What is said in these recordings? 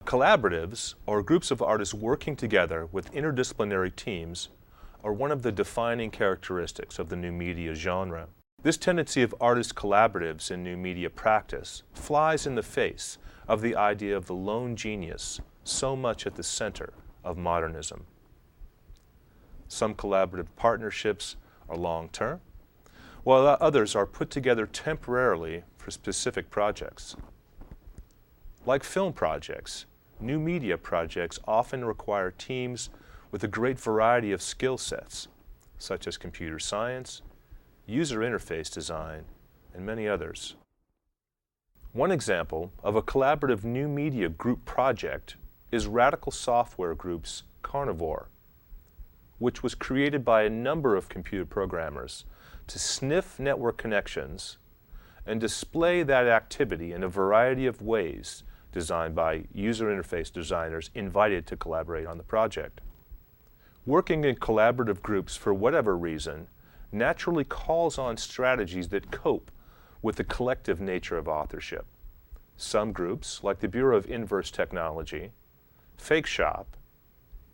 Collaboratives, or groups of artists working together with interdisciplinary teams, are one of the defining characteristics of the new media genre. This tendency of artist collaboratives in new media practice flies in the face of the idea of the lone genius, so much at the center of modernism. Some collaborative partnerships are long-term, while others are put together temporarily for specific projects. Like film projects, new media projects often require teams with a great variety of skill sets, such as computer science, user interface design, and many others. One example of a collaborative new media group project is Radical Software Group's Carnivore, which was created by a number of computer programmers to sniff network connections and display that activity in a variety of ways designed by user interface designers invited to collaborate on the project. Working in collaborative groups for whatever reason naturally calls on strategies that cope with the collective nature of authorship. Some groups, like the Bureau of Inverse Technology, Fake Shop,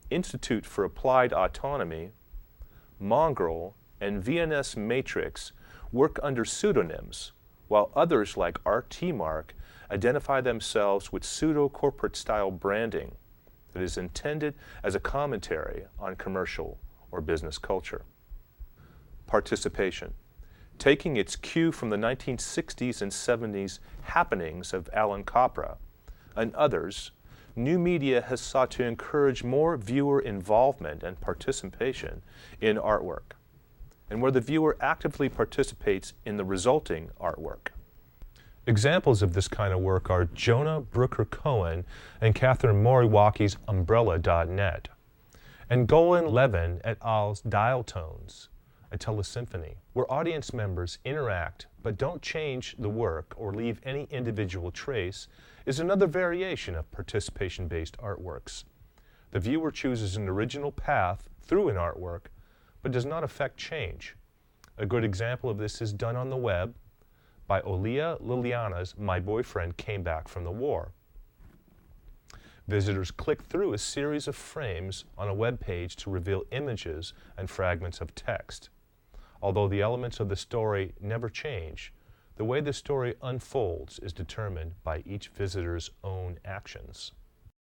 Institute for Applied Autonomy, Mongrel, and VNS Matrix, work under pseudonyms, while others like RTMark identify themselves with pseudo-corporate style branding that is intended as a commentary on commercial or business culture. Participation. Taking its cue from the 1960s and 70s happenings of Alan Copra and others, new media has sought to encourage more viewer involvement and participation in artwork, and where the viewer actively participates in the resulting artwork. Examples of this kind of work are Jonah Brooker Cohen and Catherine Moriwaki's Umbrella.net, and Golan Levin et al.'s Dial Tones, a telesymphony, where audience members interact but don't change the work or leave any individual trace, is another variation of participation-based artworks. The viewer chooses an original path through an artwork, but does not affect change. A good example of this is done on the web by Olia Liliana's My Boyfriend Came Back from the War. Visitors click through a series of frames on a web page to reveal images and fragments of text. Although the elements of the story never change, the way the story unfolds is determined by each visitor's own actions.